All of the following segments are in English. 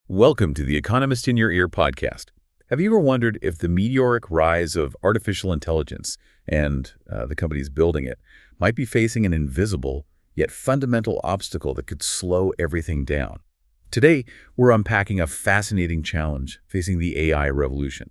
Welcome to the Economist in Your Ear podcast. Have you ever wondered if the meteoric rise of artificial intelligence and the companies building it might be facing an invisible yet fundamental obstacle that could slow everything down? Today, we're unpacking a fascinating challenge facing the AI revolution: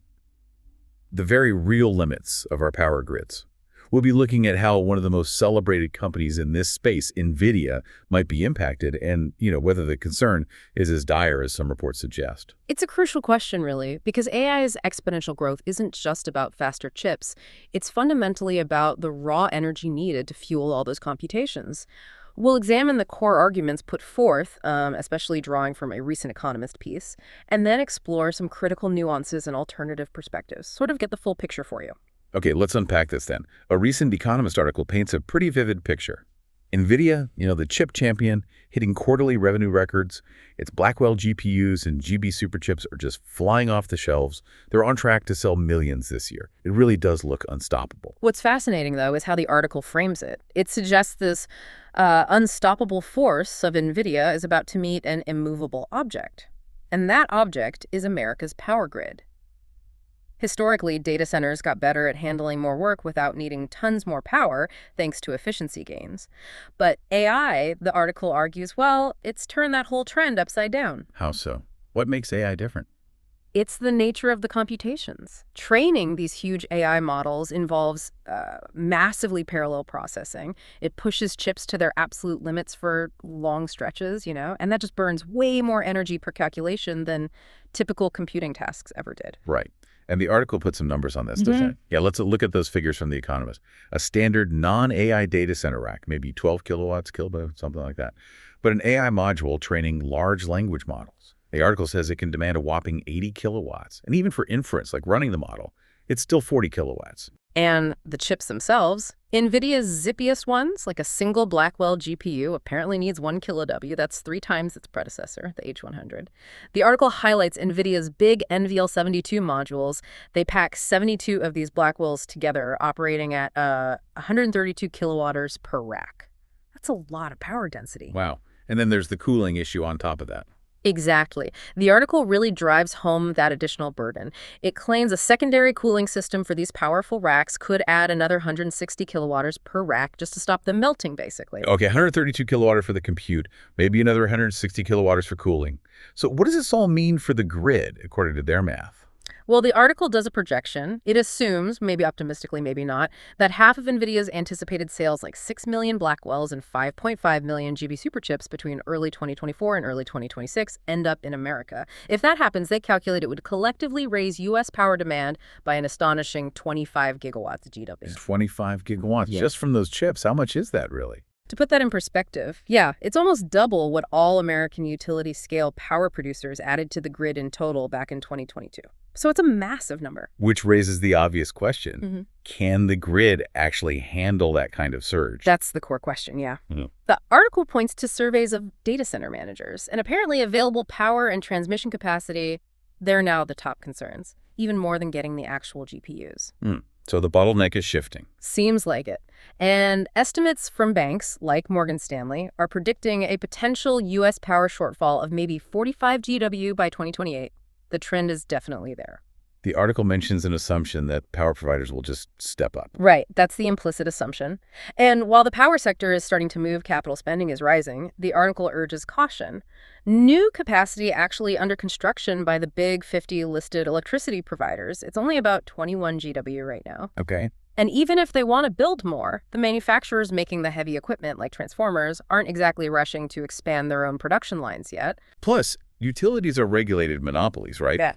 the very real limits of our power grids. We'll be looking at how one of the most celebrated companies in this space, Nvidia, might be impacted and, whether the concern is as dire as some reports suggest. It's a crucial question, really, because AI's exponential growth isn't just about faster chips. It's fundamentally about the raw energy needed to fuel all those computations. We'll examine the core arguments put forth, especially drawing from a recent Economist piece, and then explore some critical nuances and alternative perspectives, sort of get the full picture for you. Okay, let's unpack this then. A recent Economist article paints a pretty vivid picture. Nvidia, the chip champion, hitting quarterly revenue records. Its Blackwell GPUs and GB superchips are just flying off the shelves. They're on track to sell millions this year. It really does look unstoppable. What's fascinating, though, is how the article frames it. It suggests this unstoppable force of Nvidia is about to meet an immovable object. And that object is America's power grid. Historically, data centers got better at handling more work without needing tons more power, thanks to efficiency gains. But AI, the article argues, well, it's turned that whole trend upside down. How so? What makes AI different? It's the nature of the computations. Training these huge AI models involves massively parallel processing. It pushes chips to their absolute limits for long stretches, and that just burns way more energy per calculation than typical computing tasks ever did. Right. And the article puts some numbers on this, doesn't it? Yeah, let's look at those figures from The Economist. A standard non-AI data center rack, maybe 12 kilowatts, something like that. But an AI module training large language models. The article says it can demand a whopping 80 kilowatts. And even for inference, like running the model, it's still 40 kilowatts. And the chips themselves, NVIDIA's zippiest ones, like a single Blackwell GPU, apparently needs 1 kW. That's 3 times its predecessor, the H100. The article highlights NVIDIA's big NVL72 modules. They pack 72 of these Blackwells together, operating at 132 kilowatt per rack. That's a lot of power density. Wow. And then there's the cooling issue on top of that. Exactly. The article really drives home that additional burden. It claims a secondary cooling system for these powerful racks could add another 160 kilowatts per rack just to stop them melting, basically. Okay, 132 kilowatts for the compute, maybe another 160 kilowatts for cooling. So what does this all mean for the grid, according to their math? Well, the article does a projection. It assumes, maybe optimistically, maybe not, that half of NVIDIA's anticipated sales, like 6 million Blackwells and 5.5 million GB superchips between early 2024 and early 2026, end up in America. If that happens, they calculate it would collectively raise U.S. power demand by an astonishing 25 gigawatts GW. 25 gigawatts just from those chips. How much is that, really? To put that in perspective, it's almost double what all American utility-scale power producers added to the grid in total back in 2022. So it's a massive number. Which raises the obvious question. Can the grid actually handle that kind of surge? That's the core question, yeah. The article points to surveys of data center managers, and apparently available power and transmission capacity, they're now the top concerns, even more than getting the actual GPUs. So the bottleneck is shifting. Seems like it. And estimates from banks like Morgan Stanley are predicting a potential U.S. power shortfall of maybe 45 GW by 2028. The trend is definitely there. The article mentions an assumption that power providers will just step up. Right. That's the implicit assumption. And while the power sector is starting to move, capital spending is rising, the article urges caution. New capacity actually under construction by the big 50 listed electricity providers, it's only about 21 GW right now. Okay. And even if they want to build more, the manufacturers making the heavy equipment like transformers aren't exactly rushing to expand their own production lines yet. Plus, utilities are regulated monopolies, right? Yeah.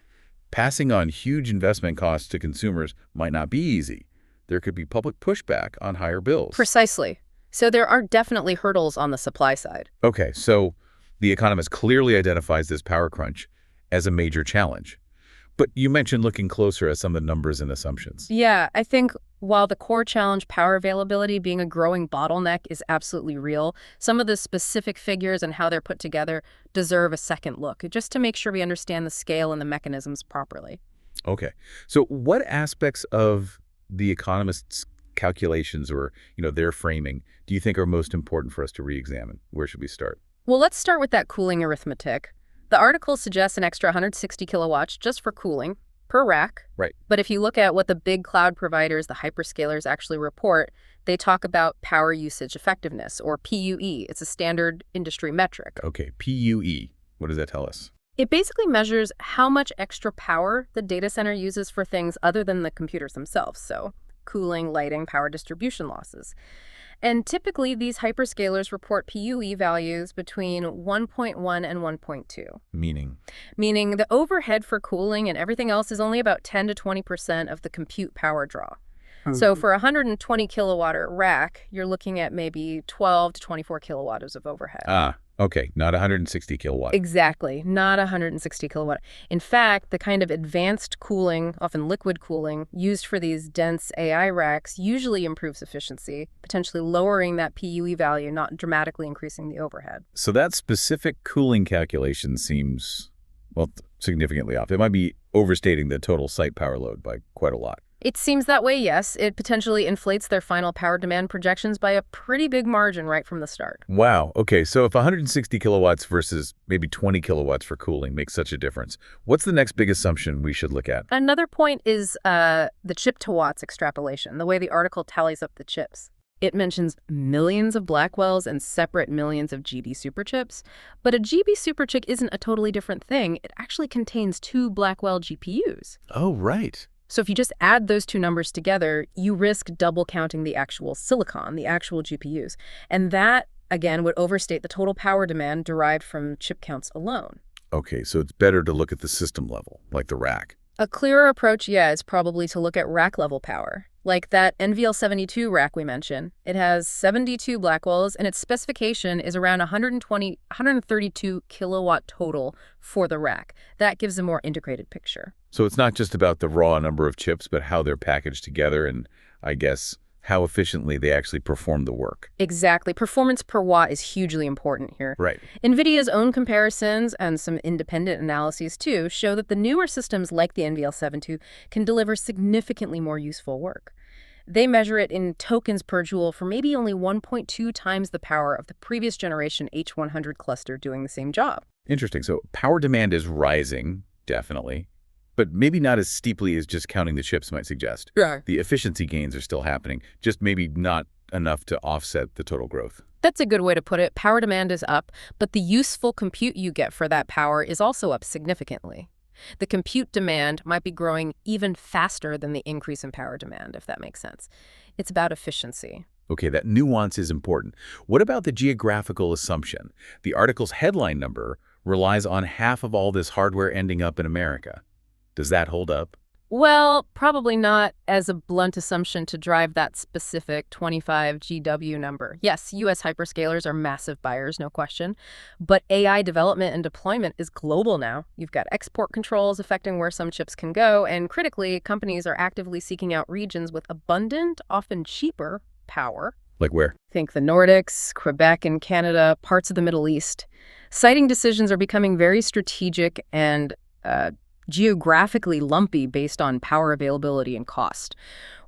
Passing on huge investment costs to consumers might not be easy. There could be public pushback on higher bills. Precisely. So there are definitely hurdles on the supply side. Okay, so The Economist clearly identifies this power crunch as a major challenge. But you mentioned looking closer at some of the numbers and assumptions. Yeah, I think while the core challenge, power availability being a growing bottleneck, is absolutely real, some of the specific figures and how they're put together deserve a second look, just to make sure we understand the scale and the mechanisms properly. Okay. So what aspects of The Economist's calculations or, their framing do you think are most important for us to re-examine? Where should we start? Well, let's start with that cooling arithmetic. The article suggests an extra 160 kilowatts just for cooling per rack. Right. But if you look at what the big cloud providers, the hyperscalers, actually report, they talk about power usage effectiveness, or PUE. It's a standard industry metric. Okay, PUE. What does that tell us? It basically measures how much extra power the data center uses for things other than the computers themselves, so cooling, lighting, power distribution losses. And typically, these hyperscalers report PUE values between 1.1 and 1.2. Meaning? Meaning the overhead for cooling and everything else is only about 10 to 20% of the compute power draw. So for a 120 kilowatt rack, you're looking at maybe 12 to 24 kilowatts of overhead. Okay, not 160 kilowatt. Exactly, not 160 kilowatt. In fact, the kind of advanced cooling, often liquid cooling, used for these dense AI racks usually improves efficiency, potentially lowering that PUE value, not dramatically increasing the overhead. So that specific cooling calculation seems, well, significantly off. It might be overstating the total site power load by quite a lot. It seems that way, yes. It potentially inflates their final power demand projections by a pretty big margin right from the start. Wow. Okay, so if 160 kilowatts versus maybe 20 kilowatts for cooling makes such a difference, what's the next big assumption we should look at? Another point is the chip to watts extrapolation, the way the article tallies up the chips. It mentions millions of Blackwells and separate millions of GB superchips, but a GB superchip isn't a totally different thing. It actually contains 2 Blackwell GPUs. Oh, right. So if you just add those two numbers together, you risk double counting the actual silicon, the actual GPUs. And that, again, would overstate the total power demand derived from chip counts alone. Okay, so it's better to look at the system level, like the rack. A clearer approach, yeah, is probably to look at rack-level power. Like that NVL72 rack we mentioned. It has 72 Blackwells, and its specification is around 132 kilowatt total for the rack. That gives a more integrated picture. So it's not just about the raw number of chips, but how they're packaged together and, I guess, how efficiently they actually perform the work. Exactly. Performance per watt is hugely important here. Right. NVIDIA's own comparisons and some independent analyses, too, show that the newer systems like the NVL72 can deliver significantly more useful work. They measure it in tokens per joule for maybe only 1.2 times the power of the previous generation H100 cluster doing the same job. Interesting. So power demand is rising, definitely, but maybe not as steeply as just counting the chips might suggest. Yeah. The efficiency gains are still happening, just maybe not enough to offset the total growth. That's a good way to put it. Power demand is up, but the useful compute you get for that power is also up significantly. The compute demand might be growing even faster than the increase in power demand, if that makes sense. It's about efficiency. Okay, that nuance is important. What about the geographical assumption? The article's headline number relies on half of all this hardware ending up in America. Does that hold up? Well, probably not as a blunt assumption to drive that specific 25 GW number. Yes, U.S. hyperscalers are massive buyers, no question. But AI development and deployment is global now. You've got export controls affecting where some chips can go, and critically, companies are actively seeking out regions with abundant, often cheaper, power. Like where? Think the Nordics, Quebec and Canada, parts of the Middle East. Siting decisions are becoming very strategic and geographically lumpy based on power availability and cost.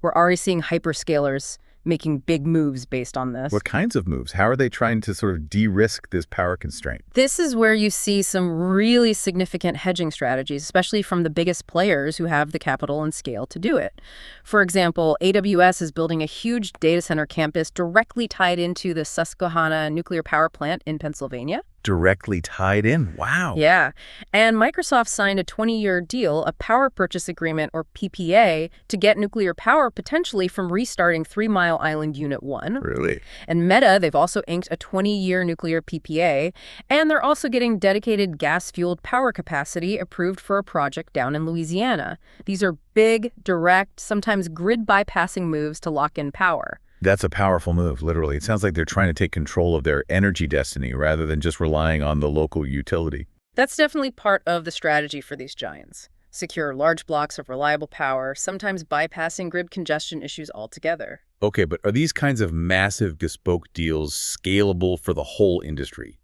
We're already seeing hyperscalers making big moves based on this. What kinds of moves? How are they trying to sort of de-risk this power constraint? This is where you see some really significant hedging strategies, especially from the biggest players who have the capital and scale to do it. For example, AWS is building a huge data center campus directly tied into the Susquehanna nuclear power plant in Pennsylvania. Directly tied in? Wow. Yeah. And Microsoft signed a 20-year deal, a power purchase agreement, or PPA, to get nuclear power potentially from restarting 3 Mile Island Unit 1. Really? And Meta, they've also inked a 20-year nuclear PPA, and they're also getting dedicated gas-fueled power capacity approved for a project down in Louisiana. These are big, direct, sometimes grid-bypassing moves to lock in power. That's a powerful move, literally. It sounds like they're trying to take control of their energy destiny rather than just relying on the local utility. That's definitely part of the strategy for these giants. Secure large blocks of reliable power, sometimes bypassing grid congestion issues altogether. Okay, but are these kinds of massive bespoke deals scalable for the whole industry?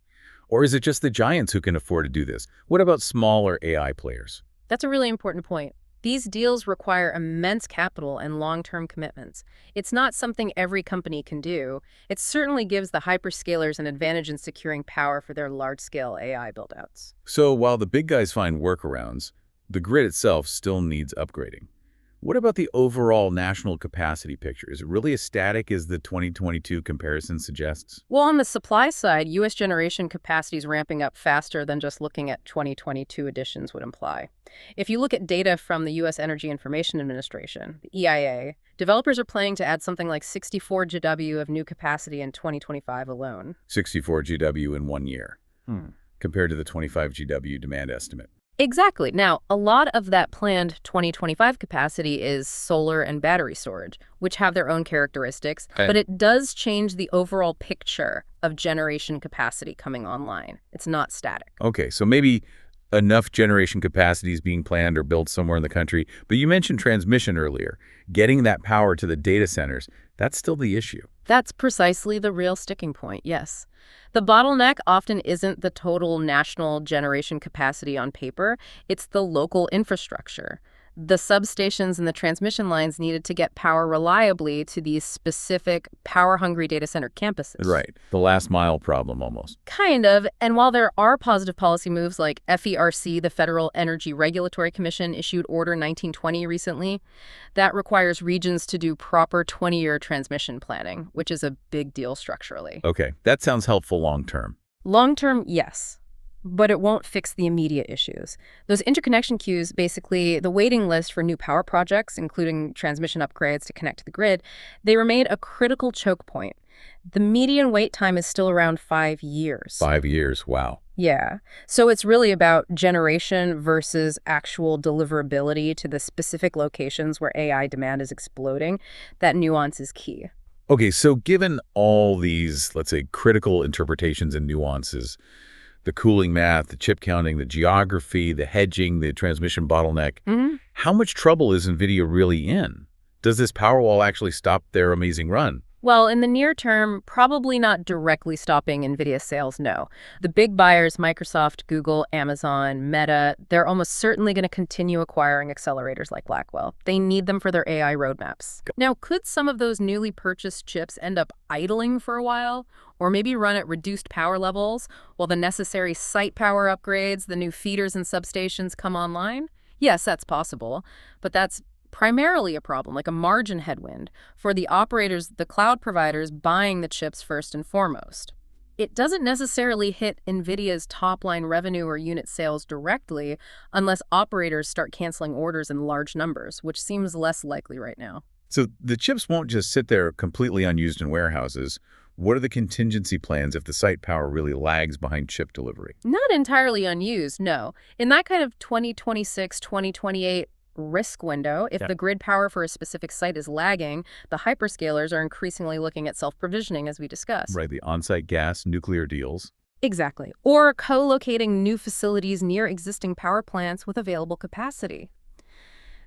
Or is it just the giants who can afford to do this? What about smaller AI players? That's a really important point. These deals require immense capital and long-term commitments. It's not something every company can do. It certainly gives the hyperscalers an advantage in securing power for their large-scale AI buildouts. So while the big guys find workarounds, the grid itself still needs upgrading. What about the overall national capacity picture? Is it really as static as the 2022 comparison suggests? Well, on the supply side, U.S. generation capacity is ramping up faster than just looking at 2022 additions would imply. If you look at data from the U.S. Energy Information Administration, the EIA, developers are planning to add something like 64 GW of new capacity in 2025 alone. 64 GW in 1 year, compared to the 25 GW demand estimate. Exactly. Now, a lot of that planned 2025 capacity is solar and battery storage, which have their own characteristics, but it does change the overall picture of generation capacity coming online. It's not static. Okay, so maybe enough generation capacity is being planned or built somewhere in the country, but you mentioned transmission earlier. Getting that power to the data centers, that's still the issue. That's precisely the real sticking point, yes. The bottleneck often isn't the total national generation capacity on paper, it's the local infrastructure. The substations and the transmission lines needed to get power reliably to these specific power-hungry data center campuses. Right, the last mile problem almost. Kind of, and while there are positive policy moves like FERC, the Federal Energy Regulatory Commission, issued Order 1920 recently, that requires regions to do proper 20-year transmission planning, which is a big deal structurally. Okay, that sounds helpful long-term. Long-term, yes. But it won't fix the immediate issues. Those interconnection queues, basically the waiting list for new power projects, including transmission upgrades to connect to the grid, they remain a critical choke point. The median wait time is still around 5 years. 5 years, wow. Yeah. So it's really about generation versus actual deliverability to the specific locations where AI demand is exploding. That nuance is key. Okay, so given all these, let's say, critical interpretations and nuances, the cooling math, the chip counting, the geography, the hedging, the transmission bottleneck. How much trouble is Nvidia really in? Does this Powerwall actually stop their amazing run? Well, in the near term, probably not directly stopping NVIDIA sales, no. The big buyers, Microsoft, Google, Amazon, Meta, they're almost certainly going to continue acquiring accelerators like Blackwell. They need them for their AI roadmaps. Now, could some of those newly purchased chips end up idling for a while? Or maybe run at reduced power levels while the necessary site power upgrades, the new feeders and substations come online? Yes, that's possible, but that's primarily a problem, like a margin headwind, for the operators, the cloud providers buying the chips first and foremost. It doesn't necessarily hit NVIDIA's top-line revenue or unit sales directly unless operators start canceling orders in large numbers, which seems less likely right now. So the chips won't just sit there completely unused in warehouses. What are the contingency plans if the site power really lags behind chip delivery? Not entirely unused, no. In that kind of 2026, 2028 risk window, if the grid power for a specific site is lagging, the hyperscalers are increasingly looking at self-provisioning, as we discussed. Right, the on-site gas, nuclear deals. Exactly. Or co-locating new facilities near existing power plants with available capacity.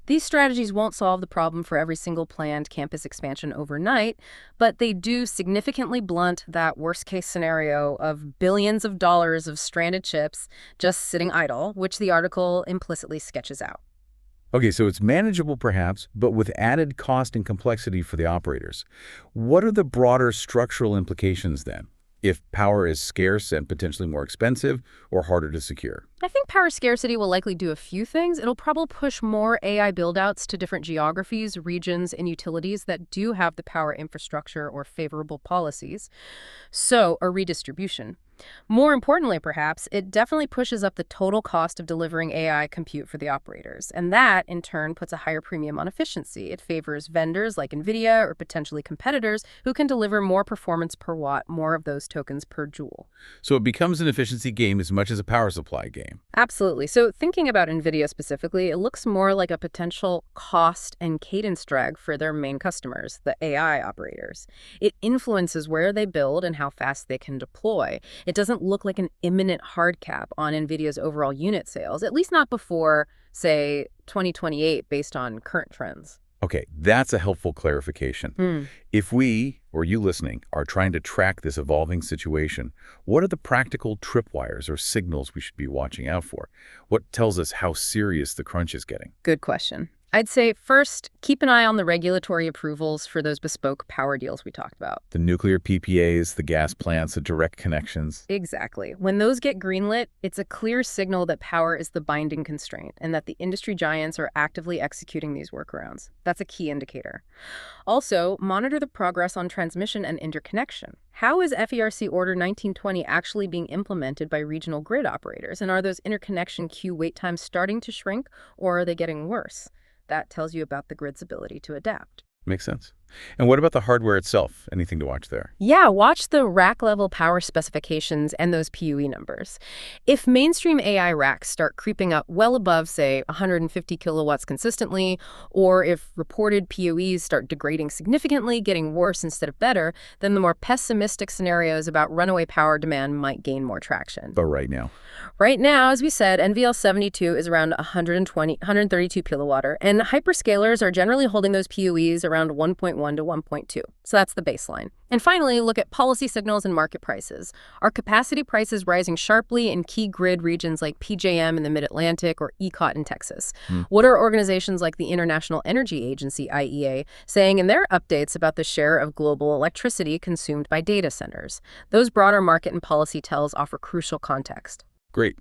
These strategies won't solve the problem for every single planned campus expansion overnight, but they do significantly blunt that worst-case scenario of billions of dollars of stranded chips just sitting idle, which the article implicitly sketches out. Okay, so it's manageable perhaps, but with added cost and complexity for the operators. What are the broader structural implications then, if power is scarce and potentially more expensive or harder to secure? I think power scarcity will likely do a few things. It'll probably push more AI buildouts to different geographies, regions, and utilities that do have the power infrastructure or favorable policies. So, a redistribution. More importantly, perhaps, it definitely pushes up the total cost of delivering AI compute for the operators. And that, in turn, puts a higher premium on efficiency. It favors vendors like NVIDIA or potentially competitors who can deliver more performance per watt, more of those tokens per joule. So it becomes an efficiency game as much as a power supply game. Absolutely. So thinking about NVIDIA specifically, it looks more like a potential cost and cadence drag for their main customers, the AI operators. It influences where they build and how fast they can deploy. It doesn't look like an imminent hard cap on NVIDIA's overall unit sales, at least not before, say, 2028 based on current trends. Okay, that's a helpful clarification. Hmm. If we, or you listening, are trying to track this evolving situation, what are the practical tripwires or signals we should be watching out for? What tells us how serious the crunch is getting? Good question. I'd say first, keep an eye on the regulatory approvals for those bespoke power deals we talked about. The nuclear PPAs, the gas plants, the direct connections. Exactly. When those get greenlit, it's a clear signal that power is the binding constraint and that the industry giants are actively executing these workarounds. That's a key indicator. Also, monitor the progress on transmission and interconnection. How is FERC Order 1920 actually being implemented by regional grid operators? And are those interconnection queue wait times starting to shrink, or are they getting worse? That tells you about the grid's ability to adapt. Makes sense. And what about the hardware itself? Anything to watch there? Yeah, watch the rack-level power specifications and those PUE numbers. If mainstream AI racks start creeping up well above, say, 150 kilowatts consistently, or if reported PUEs start degrading significantly, getting worse instead of better, then the more pessimistic scenarios about runaway power demand might gain more traction. But right now? Right now, as we said, NVL72 is around 132 kilowatt, and hyperscalers are generally holding those PUEs around 1.1 to 1.2. So that's the baseline. And finally, look at policy signals and market prices. Are capacity prices rising sharply in key grid regions like PJM in the Mid-Atlantic or ECOT in Texas? What are organizations like the International Energy Agency, IEA, saying in their updates about the share of global electricity consumed by data centers? Those broader market and policy tells offer crucial context. Great.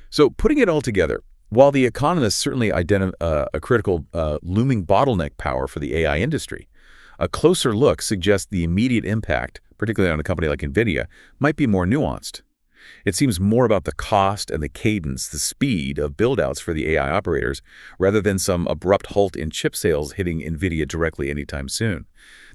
So putting it all together, while the economists certainly identify a critical looming bottleneck power for the AI industry, a closer look suggests the immediate impact, particularly on a company like Nvidia, might be more nuanced. It seems more about the cost and the cadence, the speed of build-outs for the AI operators, rather than some abrupt halt in chip sales hitting Nvidia directly anytime soon.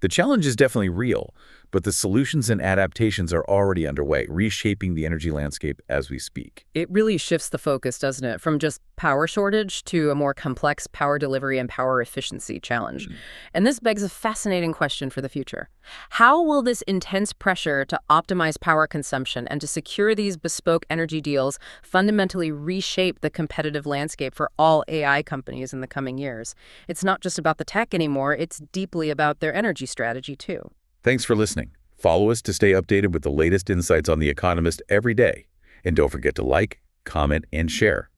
The challenge is definitely real, but the solutions and adaptations are already underway, reshaping the energy landscape as we speak. It really shifts the focus, doesn't it, from just power shortage to a more complex power delivery and power efficiency challenge. And this begs a fascinating question for the future. How will this intense pressure to optimize power consumption and to secure these bespoke energy deals fundamentally reshape the competitive landscape for all AI companies in the coming years? It's not just about the tech anymore, it's deeply about their energy strategy too. Thanks for listening. Follow us to stay updated with the latest insights on The Economist every day. And don't forget to like, comment, and share.